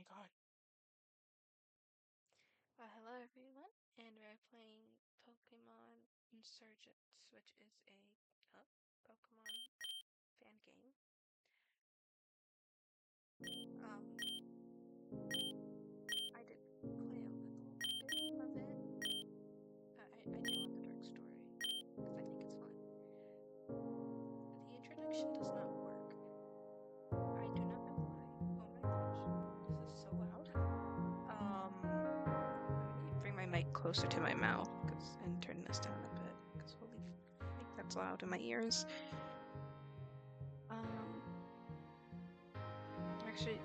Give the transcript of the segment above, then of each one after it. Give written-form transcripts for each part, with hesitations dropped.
god. Hello everyone, and we're playing Pokemon Insurgence, which is a Pokemon fan game. I did play a little bit of it. I do want the dark story, because I think it's fun. The introduction does not work. I do not know why. Oh my gosh, this is so loud. Let me bring my mic closer to my mouth and turn this down a bit, because holy, I think that's loud in my ears. Actually,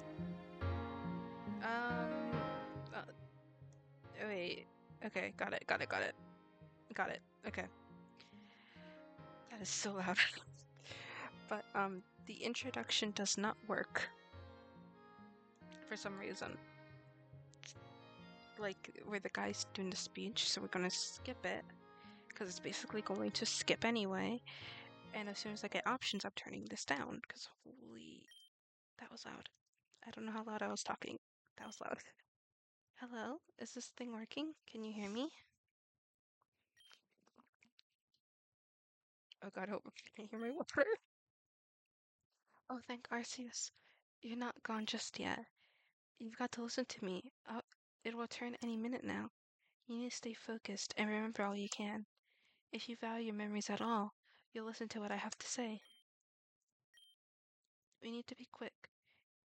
wait, okay, got it. Okay, that is so loud. But, the introduction does not work for some reason. Like, where the guy's doing the speech, so we're gonna skip it, because it's basically going to skip anyway. And as soon as I get options, I'm turning this down, because holy, that was loud. I don't know how loud I was talking. That was loud. Hello? Is this thing working? Can you hear me? Oh god, I hope you can hear my water. Oh, thank Arceus. You're not gone just yet. You've got to listen to me. It will turn any minute now. You need to stay focused and remember all you can. If you value your memories at all, you'll listen to what I have to say. We need to be quick.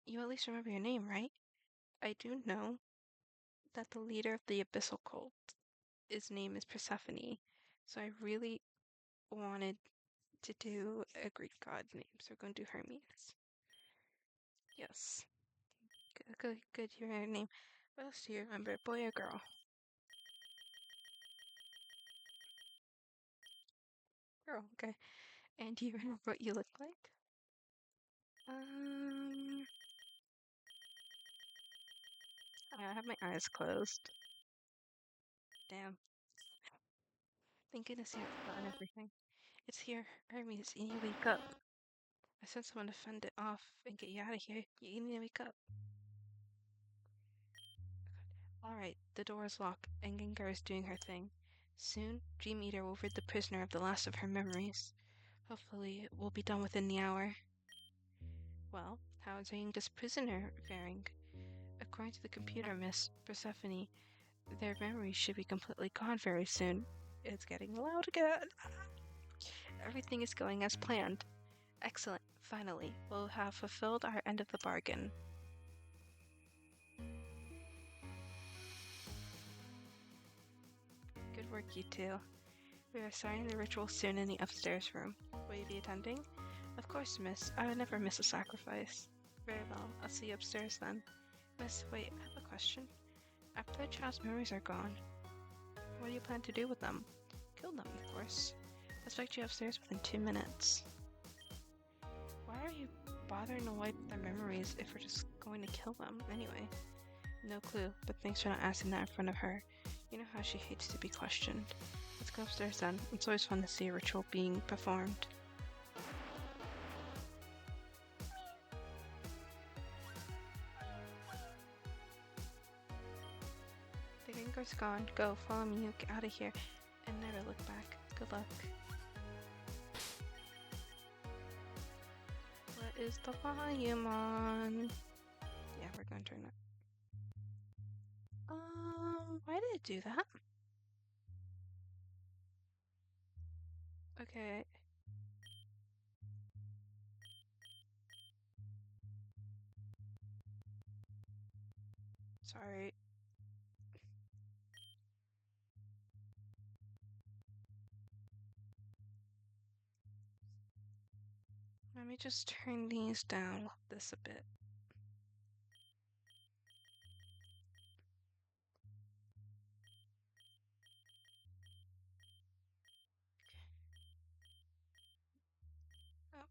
You at least remember your name, right? I do know that the leader of the Abyssal cult, his name is Persephone, so I really wanted to do a Greek god name, so we're going to do Hermes. Yes. Good, you remember your name. What else do you remember, boy or girl? Girl, okay. And do you remember what you look like? I have my eyes closed. Damn. Thank goodness you have forgotten everything. It's here, Hermes, you need to wake up. I sent someone to fend it off and get you out of here. You need to wake up. Alright, the door is locked, and Gengar is doing her thing. Soon, Dream Eater will rid the prisoner of the last of her memories. Hopefully, it will be done within the hour. Well, how is our youngest prisoner faring? According to the computer, Miss Persephone, their memories should be completely gone very soon. It's getting loud again. Everything is going as planned. Excellent. Finally, we'll have fulfilled our end of the bargain. Good work, you two. We are starting the ritual soon in the upstairs room. Will you be attending? Of course, miss. I would never miss a sacrifice. Very well. I'll see you upstairs then. Miss, wait, I have a question. After the child's memories are gone, what do you plan to do with them? Kill them, of course. I'll expect you upstairs within 2 minutes. Why are you bothering to wipe their memories if we're just going to kill them anyway? No clue, but thanks for not asking that in front of her. You know how she hates to be questioned. Let's go upstairs then. It's always fun to see a ritual being performed. The Gengar's gone. Go, follow me, get out of here, and never look back. Good luck. What is the volume on? Yeah, we're going to turn it. Why did it do that? Okay. Sorry. Let me just turn these down this a bit. Oh.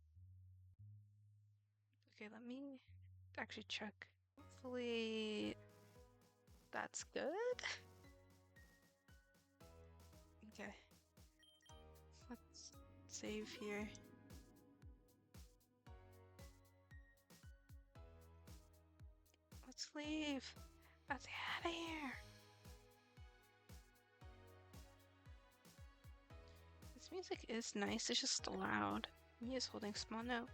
Okay, let me actually check. Hopefully that's good. Okay. Let's save here. Let's leave. Let's get out of here. This music is nice, it's just loud. Mia is holding a small note.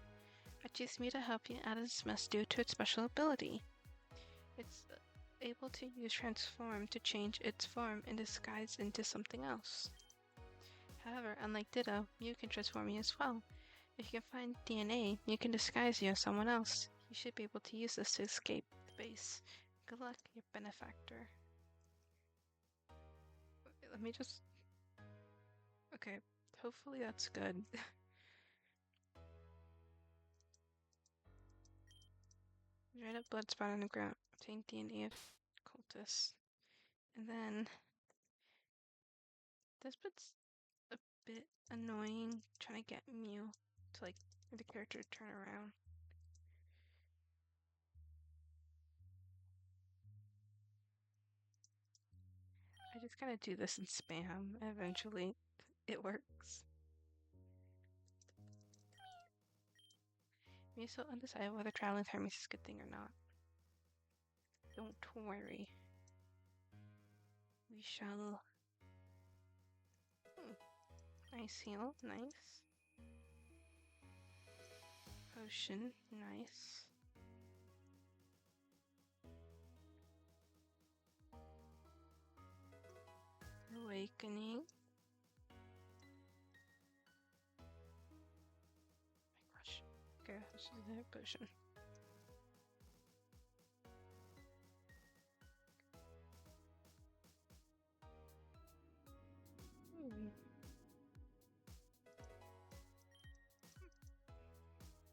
I choose me to help you out of this mess due to its special ability. It's able to use transform to change its form and disguise into something else. However, unlike Ditto, Mew can transform you as well. If you can find DNA, you can disguise you as someone else. You should be able to use this to escape the base. Good luck, your benefactor. Let me just... Okay, hopefully that's good. Dried up blood spot on the ground. Obtain DNA of cultists. And then... This bit's a bit annoying, trying to get Mew to, like, the character to turn around. I just gotta do this in spam, and eventually it works. Mew's still undecided whether traveling with Hermes is a good thing or not. Don't worry. We shall... Nice heal, nice. Potion, nice. Awakening. My gosh. Okay, this is the potion.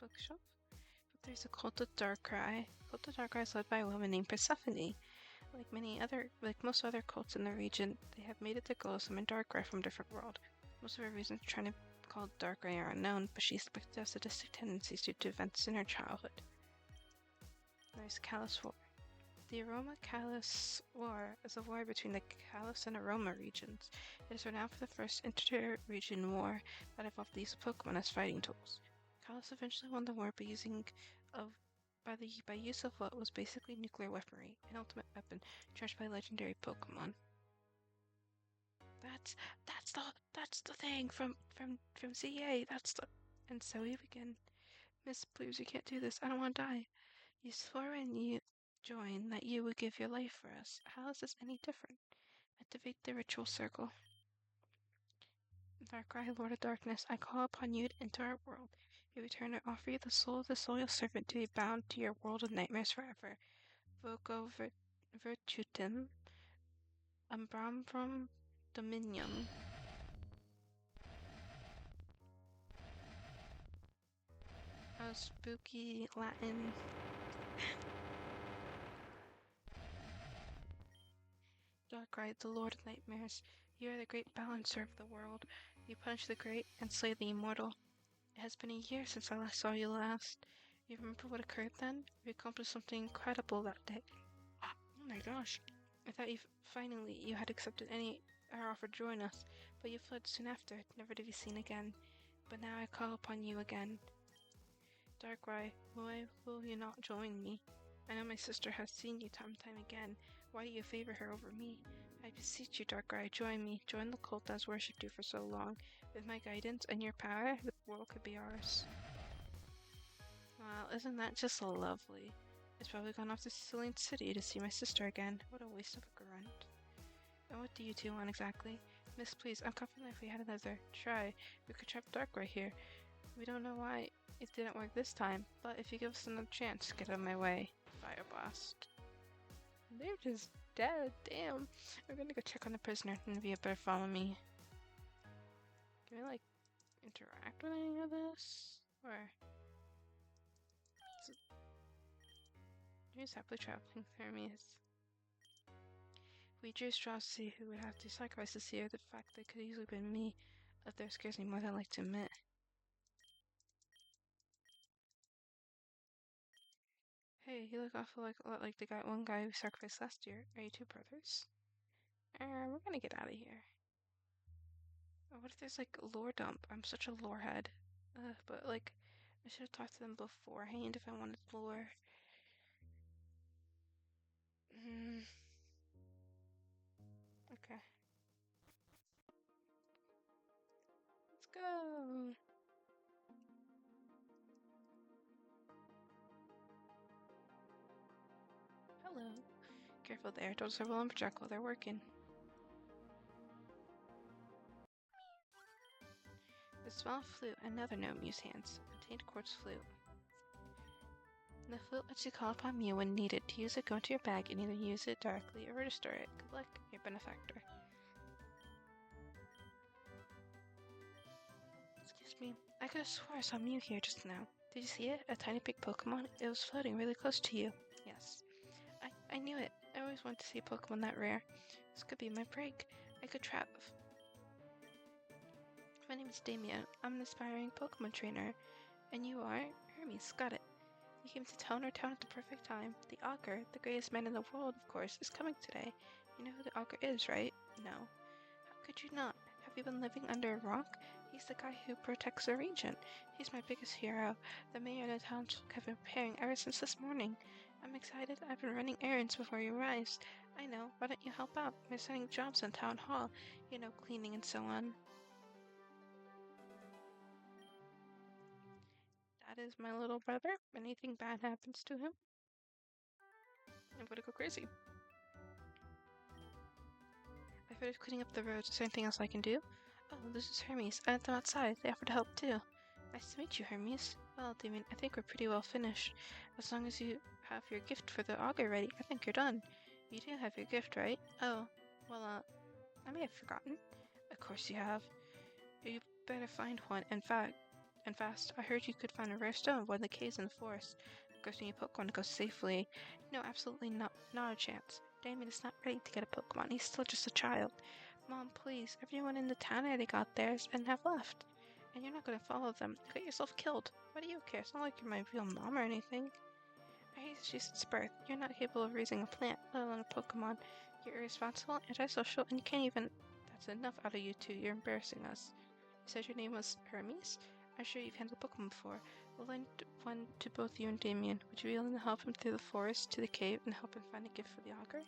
Bookshelf. But there's a cult of Darkrai. Cult of Darkrai is led by a woman named Persephone. Like most other cults in the region, they have made it their goal to summon Darkrai from a different world. Most of her reasons for trying to call Darkrai are unknown, but she suspects to have sadistic tendencies due to events in her childhood. There's Kalos War. The Aroma-Kalos War is a war between the Kalos and Aroma regions. It is renowned for the first inter-region war that involved the use of Pokemon as fighting tools. Kalos eventually won the war by use of what was basically nuclear weaponry, an ultimate weapon charged by legendary Pokemon. That's the thing from ZA. And so we begin. Miss, please, you can't do this. I don't want to die. You swore when you joined that you would give your life for us. How is this any different? Activate the ritual circle. Darkrai, Lord of Darkness, I call upon you to enter our world. You return to offer you the soul of this loyal servant to be bound to your world of nightmares forever. Voco Virtutem Umbram Dominium. Oh, spooky Latin. Darkrai, the Lord of Nightmares, you are the great balancer of the world. You punish the great and slay the immortal. It has been a year since I saw you last. You remember what occurred then? We accomplished something incredible that day. Oh my gosh. I thought you had accepted our offer to join us, but you fled soon after, never to be seen again. But now I call upon you again. Darkrai, why will you not join me? I know my sister has seen you time and time again. Why do you favor her over me? I beseech you, Darkrai, join me. Join the cult that has worshipped you for so long. With my guidance and your power, the world could be ours. Wow, isn't that just lovely? It's probably gone off to Celine City to see my sister again. What a waste of a grunt. And what do you two want exactly? Miss, please, I'm confident if we had another try, we could trap Darkrai here. We don't know why it didn't work this time, but if you give us another chance, get out of my way. Fire blast. They're just dead, damn. I'm gonna go check on the prisoner, and you better follow me. Can I, like, interact with any of this? Or... Here's happily traveling Hermes. We drew straws to see who would have to sacrifice this year. The fact that it could easily been me up there scares me more than I like to admit. Hey, you look awful a lot like the one guy who sacrificed last year. Are you two brothers? We're gonna get out of here. Oh, what if there's like a lore dump? I'm such a lore head. But like, I should have talked to them beforehand if I wanted lore. Hello. Careful there, don't serve a lumberjack while they're working. The small flute, another gnome used hands. Obtained quartz flute. The flute lets you call upon me when needed. To use it, go into your bag and either use it directly or register it. Good luck, your benefactor. Excuse me, I could have swore I saw Mew here just now. Did you see it? A tiny big Pokemon? It was floating really close to you. Yes. I knew it. I always wanted to see a Pokemon that rare. This could be my break. I could trap. My name is Damien. I'm an aspiring Pokemon trainer. And you are? Hermes, got it. You came to Toner Town at the perfect time. The Augur, the greatest man in the world, of course, is coming today. You know who the Augur is, right? No. How could you not? Have you been living under a rock? He's the guy who protects the region. He's my biggest hero. The mayor and the township have been preparing ever since this morning. I'm excited. I've been running errands before you arrived. I know. Why don't you help out? We're setting jobs in town hall. You know, cleaning and so on. That is my little brother. If anything bad happens to him, I'm gonna go crazy. I finished cleaning up the roads. Is there anything else I can do? Oh, this is Hermes. I let them outside. They offered to help too. Nice to meet you, Hermes. Well, Damien, I think we're pretty well finished. As long as you have your gift for the auger ready, I think you're done. You do have your gift, right? Oh, well, I may have forgotten. Of course you have. You better find one. In fact, and fast. I heard you could find a rare stone in one of the caves in the forest. Of course, when you Pokemon to go safely. No, absolutely not a chance. Damien is not ready to get a Pokemon. He's still just a child. Mom, please. Everyone in the town already got theirs and have left. And you're not going to follow them. You got yourself killed. Why do you care? It's not like you're my real mom or anything. I hate that she since birth. You're not capable of raising a plant, let alone a Pokemon. You're irresponsible, antisocial, and you can't even... That's enough out of you two. You're embarrassing us. You said your name was Hermes? I'm sure you've handled Pokemon before. We'll lend one to both you and Damien. Would you be willing to help him through the forest to the cave and help him find a gift for the augur?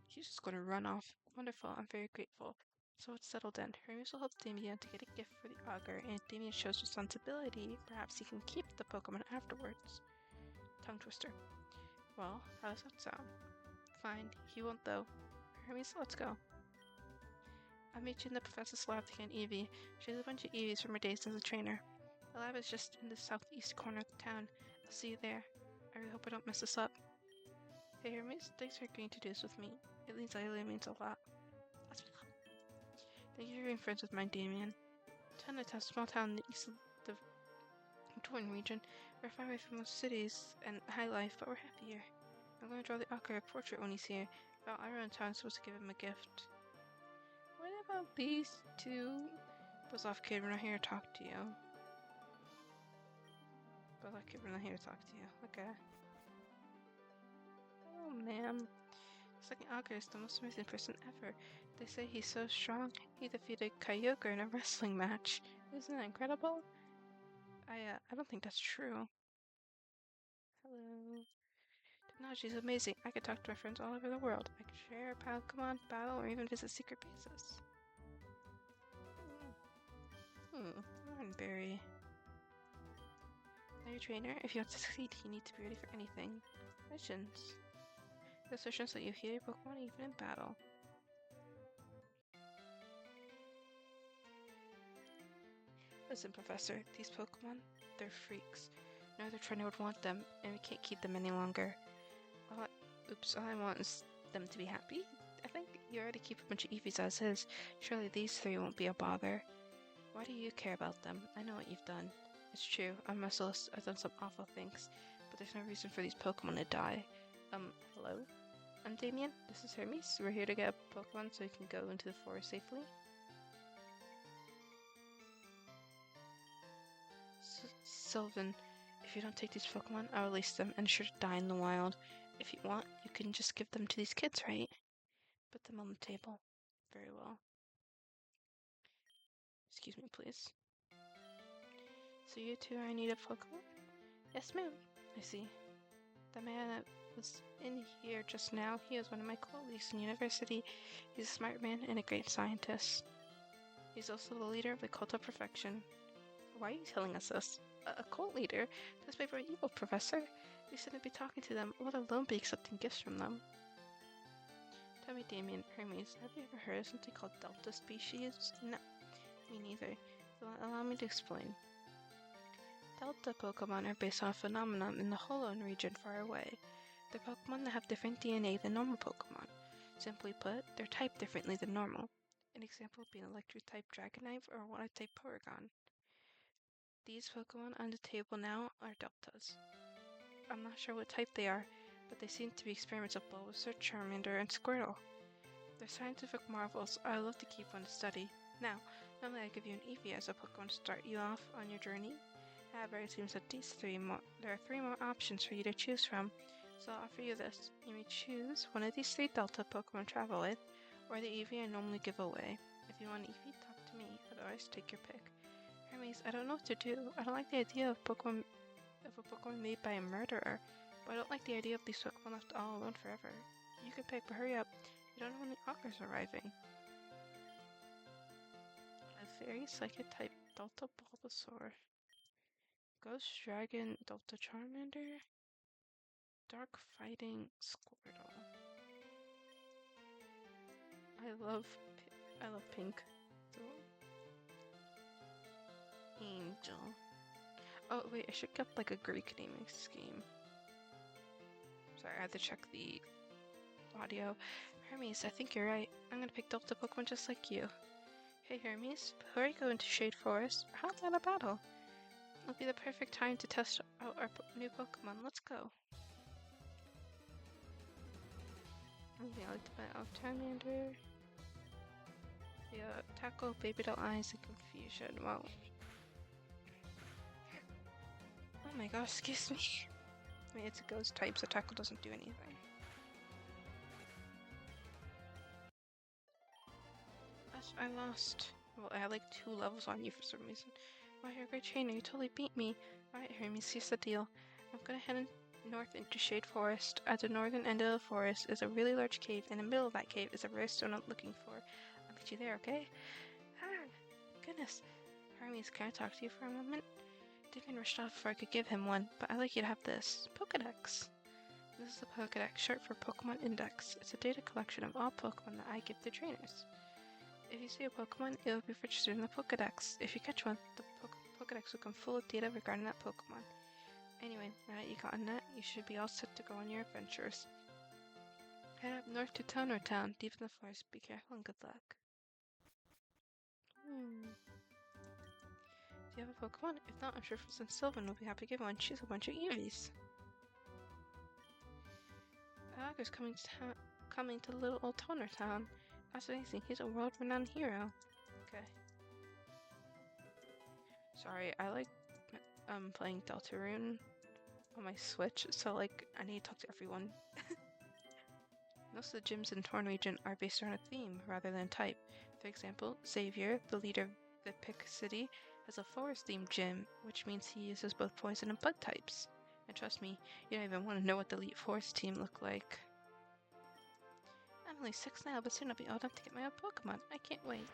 He's just going to run off. Wonderful. I'm very grateful. So it's settled then. Hermes will help Damien to get a gift for the augur, and if Damien shows responsibility, perhaps he can keep the Pokemon afterwards. Tongue twister. Well, how does that sound? Fine. He won't though. Hermes, let's go. I'll meet you in the professor's lab to get an Eevee. She has a bunch of Eevees from her days as a trainer. The lab is just in the southeast corner of the town. I'll see you there. I really hope I don't mess this up. Hey Hermes, thanks for agreeing to do this with me. It really means a lot. Thank you for being friends with my Damien. Chinatown, small town in the east of the Torn region. We're far away from most cities and high life, but we're happy here. I'm going to draw the augur a portrait when he's here. About everyone in town is supposed to give him a gift. What about these two? Buzz off, kid. We're not here to talk to you. Buzz off, kid. We're not here to talk to you. Okay. Oh, man. Second augur is the most amazing person ever. They say he's so strong, he defeated Kyogre in a wrestling match. Isn't that incredible? I don't think that's true. Hello. Technology is amazing. I could talk to my friends all over the world. I could share, Pokemon, battle, or even visit secret bases. Thornberry. Now your trainer, if you want to succeed, you need to be ready for anything. Missions. This missions let you heal your Pokemon even in battle. Listen, Professor, these Pokemon, they're freaks. No other trainer would want them, and we can't keep them any longer. All I want is them to be happy. I think you already keep a bunch of Eevees as is. Surely these three won't be a bother. Why do you care about them? I know what you've done. It's true, I'm merciless. I've done some awful things, but there's no reason for these Pokemon to die. Hello? I'm Damien. This is Hermes. We're here to get a Pokemon so we can go into the forest safely. Sylvan, if you don't take these Pokemon, I'll release them and sure to die in the wild. If you want, you can just give them to these kids, right? Put them on the table. Very well. Excuse me, please. So you two are in need of Pokemon? Yes, ma'am. I see. The man that was in here just now, he was one of my colleagues in university. He's a smart man and a great scientist. He's also the leader of the Cult of Perfection. Why are you telling us this? A cult leader? This may be evil, Professor. We shouldn't be talking to them, let alone be accepting gifts from them. Tell me, Damien, Hermes, have you ever heard of something called Delta species? No, me neither. So allow me to explain. Delta Pokemon are based on a phenomenon in the Hoenn region far away. They're Pokemon that have different DNA than normal Pokemon. Simply put, they're typed differently than normal. An example being Electric-type Dragonite or Water-type Porygon. These Pokemon on the table now are Deltas. I'm not sure what type they are, but they seem to be experiments of Bulbasaur, Charmander, and Squirtle. They're scientific marvels I love to keep on the study. Now, normally I give you an Eevee as a Pokemon to start you off on your journey. However, it seems that there are three more options for you to choose from, so I'll offer you this. You may choose one of these three Delta Pokemon to travel with, or the Eevee I normally give away. If you want Eevee, talk to me, otherwise take your pick. Hermes, I don't know what to do. I don't like the idea of a Pokemon made by a murderer, but I don't like the idea of these Pokemon left all alone forever. You can pick, but hurry up. You don't know when the Augur's arriving. A Fairy Psychic type Delta Bulbasaur. Ghost Dragon Delta Charmander. Dark Fighting Squirtle. I love pink. Angel. Oh wait, I should get like a Greek naming scheme. Sorry, I had to check the audio. Hermes, I think you're right. I'm gonna pick Delta Pokemon just like you. Hey Hermes, before I go into Shade Forest, how's that a battle? It'll be the perfect time to test out our new Pokemon. Let's go. Yeah, I like to bet out Charmander. Yeah, tackle Baby Doll Eyes and Confusion. Wow. Oh my gosh, excuse me. I mean, it's a ghost type, so tackle doesn't do anything. I lost. Well, I had like 2 levels on you for some reason. Wow, you're a great trainer. You totally beat me. Alright, Hermes, here's the deal. I'm gonna head north into Shade Forest. At the northern end of the forest is a really large cave. In the middle of that cave is a rare stone I'm looking for. I'll meet you there, okay? Ah, goodness. Hermes, can I talk to you for a moment? Damien rushed off before I could give him one, but I'd like you to have this. Pokedex. This is the Pokedex, short for Pokemon Index. It's a data collection of all Pokemon that I give to trainers. If you see a Pokemon, it will be registered in the Pokedex. If you catch one, the Pokedex will come full of data regarding that Pokemon. Anyway, now that you gotten that, you should be all set to go on your adventures. Head up north to Toner Town, deep in the forest. Be careful and good luck. Do you have a Pokemon? If not, I'm sure Frozen Sylvan will be happy to give one. Choose a bunch of Eevees. Augur's coming to little old Toner Town. That's amazing. He's a world-renowned hero. Okay. Sorry, I like playing Deltarune on my Switch, so like I need to talk to everyone. Most of the gyms in Torn region are based on a theme rather than type. For example, Xavier, the leader of the Pick City, has a forest-themed gym, which means he uses both poison and bug types. And trust me, you don't even want to know what the elite forest team look like. I'm only 6 now, but soon I'll be old enough to get my own Pokemon. I can't wait.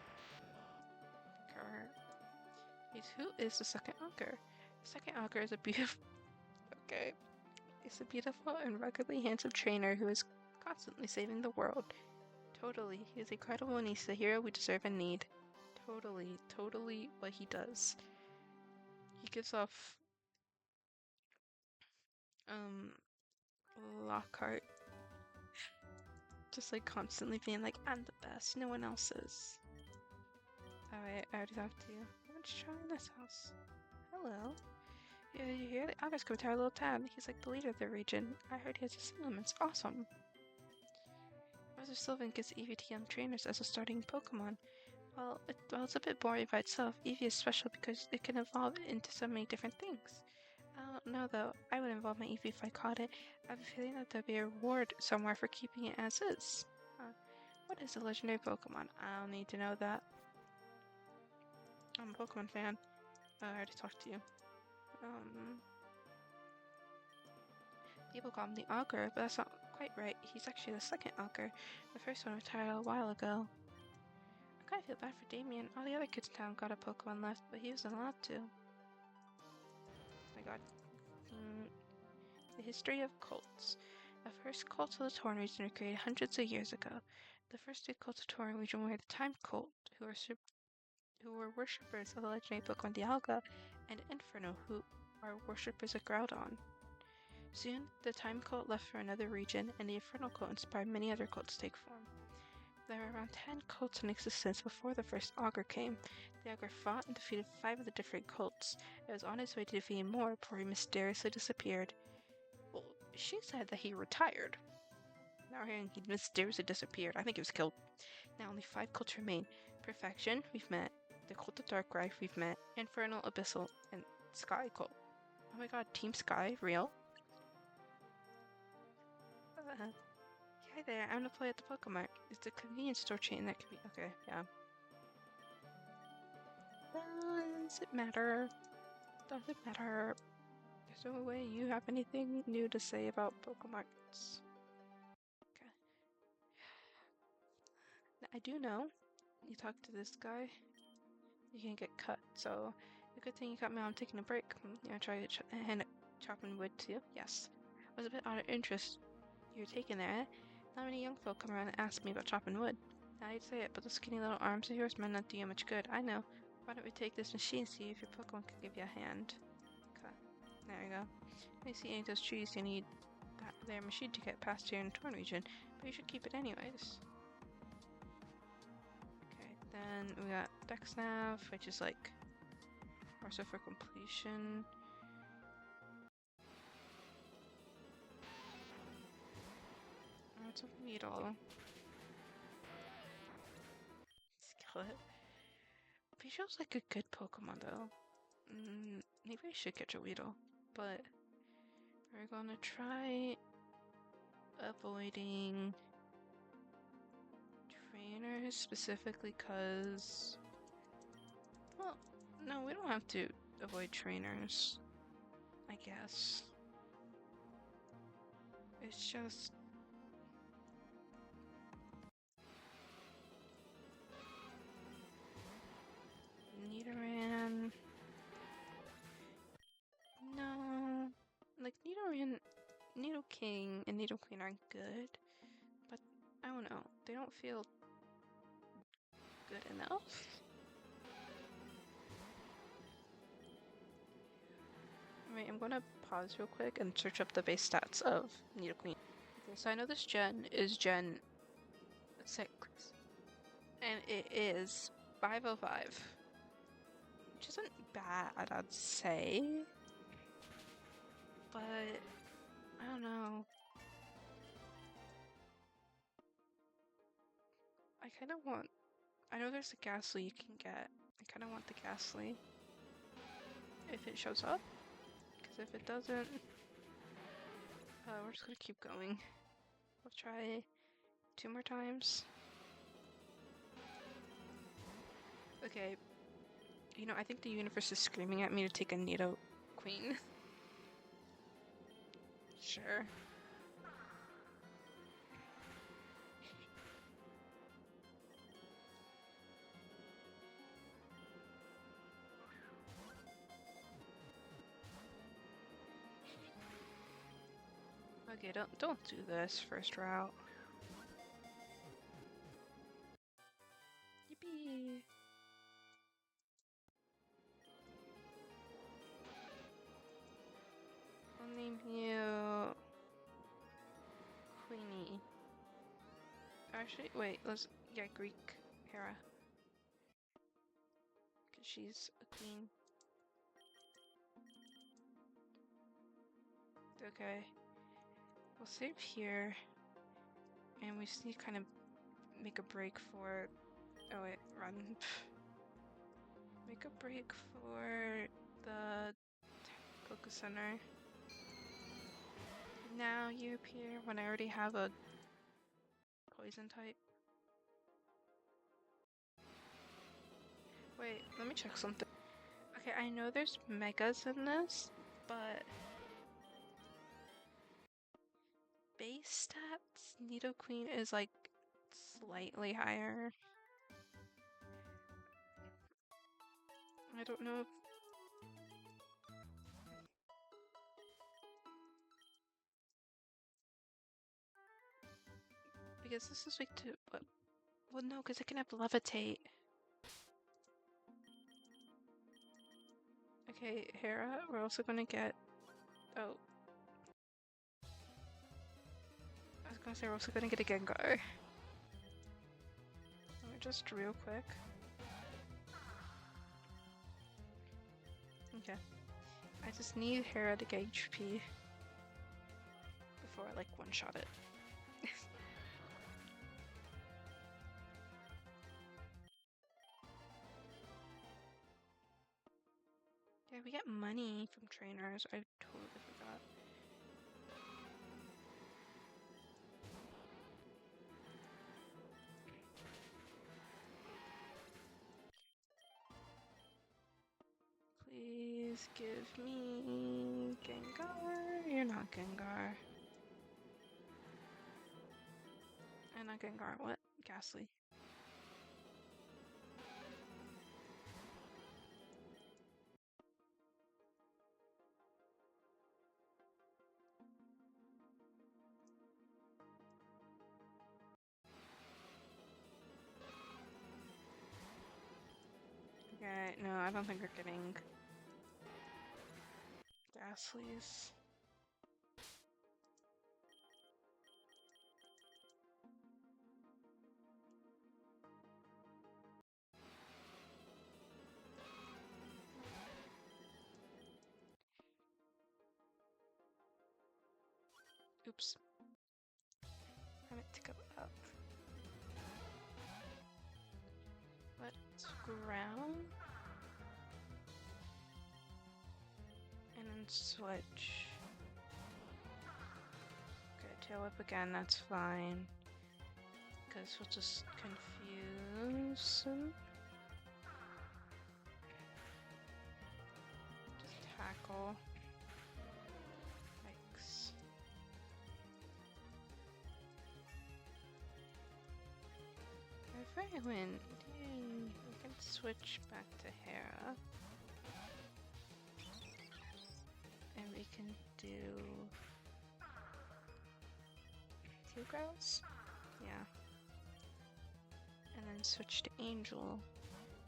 Who is the second Augur? The second Augur is a beautiful... Okay. He's a beautiful and ruggedly handsome trainer who is constantly saving the world. Totally. He is incredible and he's the hero we deserve and need. Totally what he does. He gives off... Lockhart. Just like constantly being like, I'm the best, no one else is. Alright, I already talked to you. Let's try in this house. Hello. Yeah, you hear? The Augur's coming to our little town. He's like the leader of the region. I heard he has a Sylvan. It's awesome. Professor Sylvan gives Eevee to young trainers as a starting Pokemon. Well, it's a bit boring by itself. Eevee is special because it can evolve into so many different things. I don't know though. I would involve my Eevee if I caught it. I have a feeling that there'd be a reward somewhere for keeping it as is. What is a legendary Pokemon? I don't need to know that. I'm a Pokemon fan. I already talked to you. People call him the Augur, but that's not quite right. He's actually the second Augur. The first one retired a while ago. I kinda feel bad for Damien. All the other kids in town got a Pokemon left, but he wasn't allowed to. Oh my god. The history of cults. The first cults of the Torn region were created hundreds of years ago. The first two cults of the Torn region were the Time cult, who were worshippers of the legendary Pokemon Dialga, and Inferno, who are worshippers of Groudon. Soon, the Time cult left for another region, and the Infernal cult inspired many other cults to take form. There were around 10 cults in existence before the first Augur came. The Augur fought and defeated 5 of the different cults. It was on his way to defeating more before he mysteriously disappeared. Well, she said that he retired. Now hearing he mysteriously disappeared. I think he was killed. Now only 5 cults remain. Perfection, we've met. The Cult of Darkrai, we've met. Infernal, Abyssal, and Sky Cult. Oh my god, Team Sky? Real? Hi there, I'm gonna play at the Pokemart. It's a convenience store chain that can be. Okay, yeah. Does it matter? Does it matter? There's no way you have anything new to say about Pokemarts. Okay. Now, I do know you talk to this guy, you can get cut. So, a good thing you got me on taking a break. Try chopping wood too. Yes. I was a bit out of interest you're taking there, eh? Not many young folk come around and ask me about chopping wood. Now you'd say it, but those skinny little arms of yours might not do you much good. I know. Why don't we take this machine and see if your Pokemon can give you a hand? Okay. There you go. When you see any of those trees, you need their machine to get past here in the Torn region, but you should keep it anyways. Okay, then we got Dexnav, which is like also for completion. Oh, it's a Weedle. Skillet. Pidgeot's like a good Pokemon though. Maybe I should catch a Weedle, but we're gonna try avoiding trainers specifically because, well, no, we don't have to avoid trainers, I guess. It's just Nidoran. No, like Nidoran, Nidoking and Nidoqueen aren't good, but I don't know, they don't feel good enough. Alright, I'm gonna pause real quick and search up the base stats of Nidoqueen. Okay, so I know this gen is Gen 6, and it is 505, which isn't bad, I'd say, but I don't know. I kind of want, I know there's a Ghastly you can get. I kind of want the Ghastly if it shows up, because if it doesn't, we're just gonna keep going. We'll try 2 more times. Okay, you know, I think the universe is screaming at me to take a Nidoqueen. Sure. Okay, don't do this first route. Yippee! I'll name you Queenie. Actually, wait, yeah, Greek Hera. Because she's a queen. Okay. We'll save here. And we just need to kind of make a break for... Oh wait, run. Make a break for the Coco Center. Now you appear when I already have a poison type. Wait, let me check something. Okay, I know there's megas in this, but base stats, Nidoqueen is like slightly higher. I don't know if... Because this is weak to what? Well, no, because it can have levitate. Okay, Hera, we're also gonna get. Oh. I was gonna say we're also gonna get a Gengar. Just real quick. Okay. I just need Hera to get HP before I like one-shot it. Yeah, we get money from trainers. I totally forgot. Please give me Gengar. You're not Gengar. And not Gengar. What? Ghastly. Okay, no, I don't think we're getting Ghastlies. Oops. I meant to go up. Let's ground. And then switch. Okay, tail whip again, that's fine. Because we'll just confuse him. Just tackle. Yikes. Very win. We can switch back to Hera. And we can do 2 grows? Yeah. And then switch to Angel.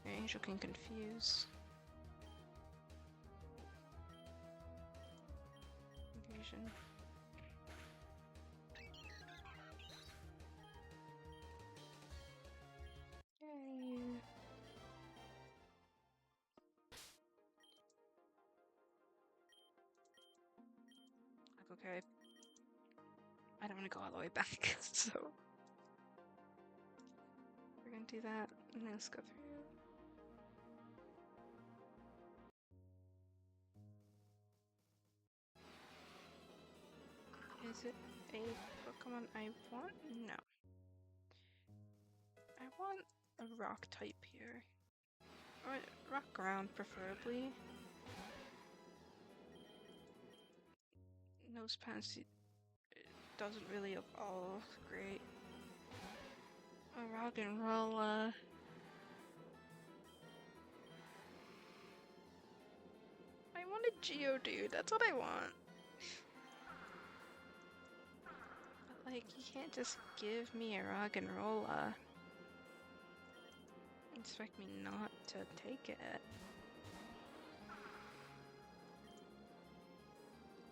Or Angel can confuse. Confusion. Yay. Okay. I don't want to go all the way back, so we're gonna do that, and then let's go through. Is it a Pokemon I want? No. I want a rock type here. Or rock ground, preferably. Nosepass doesn't really evolve great. A rock and roll, I want a Geodude, that's what I want. But like, you can't just give me a rock and roll, expect me not to take it.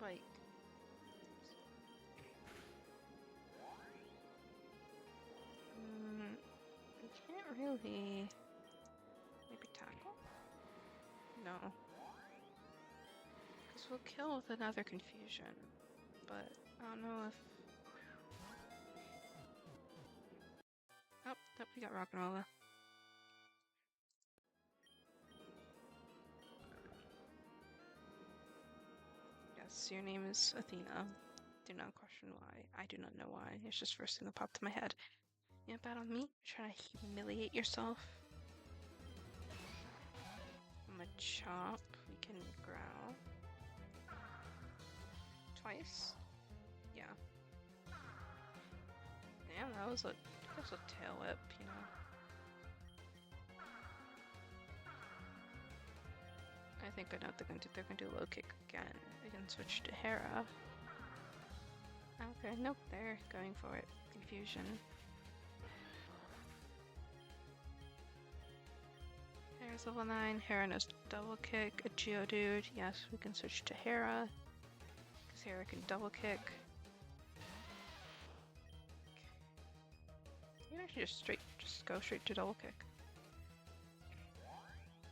Like, you can't really. Maybe tackle? No. Because we'll kill with another confusion. But I don't know if. Oh, we got Rock'n'Rolla. Yes, your name is Athena. Do not question why. I do not know why. It's just first thing that popped to my head. You bet on me? Trying to humiliate yourself? Machop. We can growl. Twice? Yeah. Damn, that was a tail whip, you know. I think I know what they're gonna do. They're gonna do low kick again. We can switch to Hera. Okay, nope, they're going for it. Confusion. Hera's level 9. Hera knows double kick. A Geodude. Yes, we can switch to Hera. Because Hera can double kick. You can actually just go straight to double kick.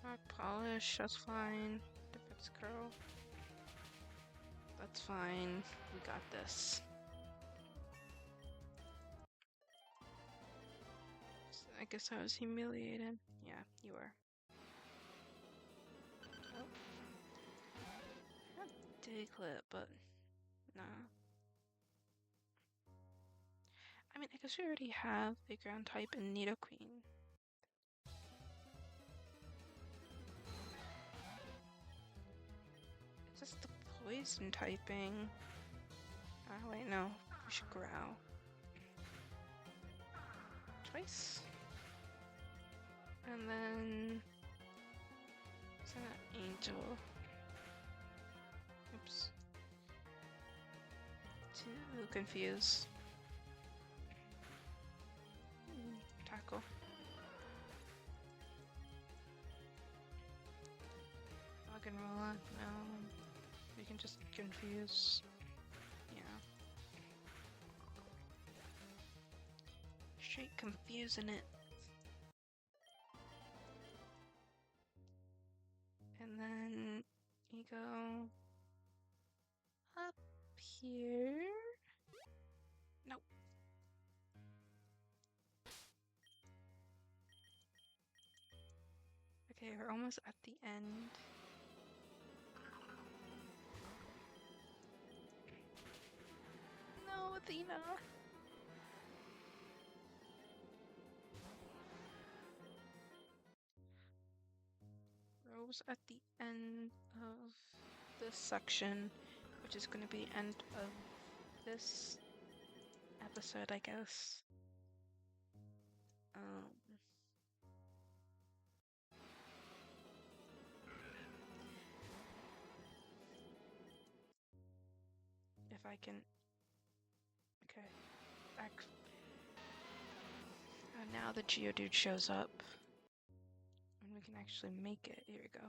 Rock polish, that's fine. Defense curl. That's fine. We got this. So I guess I was humiliated. Yeah, you were. Oh. Diglett, but nah. I mean, I guess we already have a ground type in Nidoqueen. Is this the poison typing? Oh wait, no. We should growl. Twice. And then... is that an angel? Oops. Too confused. Tackle. Rock'n'rolla? No. We can just confuse. Yeah. Straight confusing it. And then you go up here. Nope. Okay, we're almost at the end. No, Athena. Rose at the end of this section, which is going to be end of this episode, I guess. If I can... okay. Now the Geodude shows up. And we can actually make it. Here we go.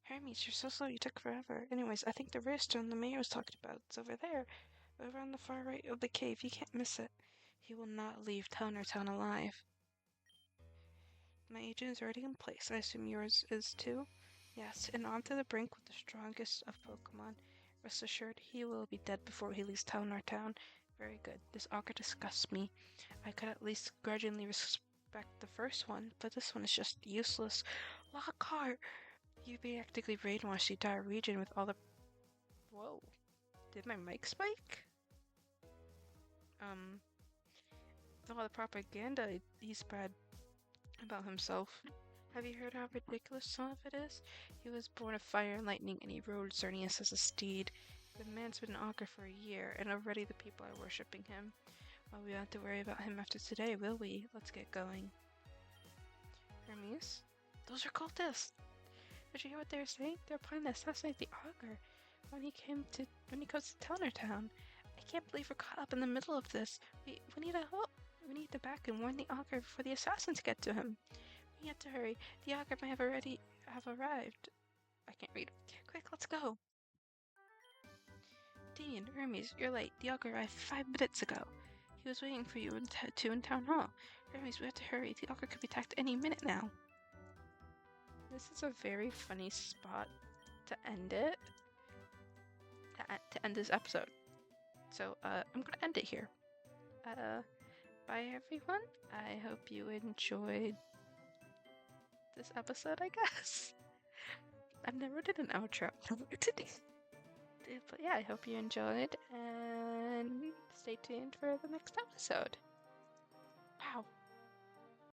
Hermes, you're so slow, you took forever. Anyways, I think the rare stone the mayor was talking about. It's over there. Over on the far right of the cave. You can't miss it. He will not leave Town alive. My agent is already in place. I assume yours is too? Yes, and onto the brink with the strongest of Pokemon. Rest assured, he will be dead before he leaves Town. Very good. This augur disgusts me. I could at least grudgingly respect the first one, but this one is just useless. Lockhart! You practically brainwashed the entire region with all the... Whoa. Did my mic spike? With all the propaganda he spread about himself. Have you heard how ridiculous some of it is? He was born of fire and lightning, and he rode Xerneas as a steed. The man's been an augur for a year, and already the people are worshipping him. Well, we won't have to worry about him after today, will we? Let's get going. Hermes? Those are cultists! Did you hear what they were saying? They're planning to assassinate the augur when he goes to Town. I can't believe we're caught up in the middle of this. We need to back and warn the augur before the assassins get to him. We have to hurry. The augur might have arrived. I can't read. Quick, let's go. Dean, Hermes, you're late. The augur arrived 5 minutes ago. He was waiting for you in Town Hall. Hermes, we have to hurry. The augur could be attacked any minute now. This is a very funny spot to end it. To end this episode. So, I'm gonna end it here. Bye everyone. I hope you enjoyed this episode, I guess. I've never did an outro. But yeah, I hope you enjoyed, and stay tuned for the next episode.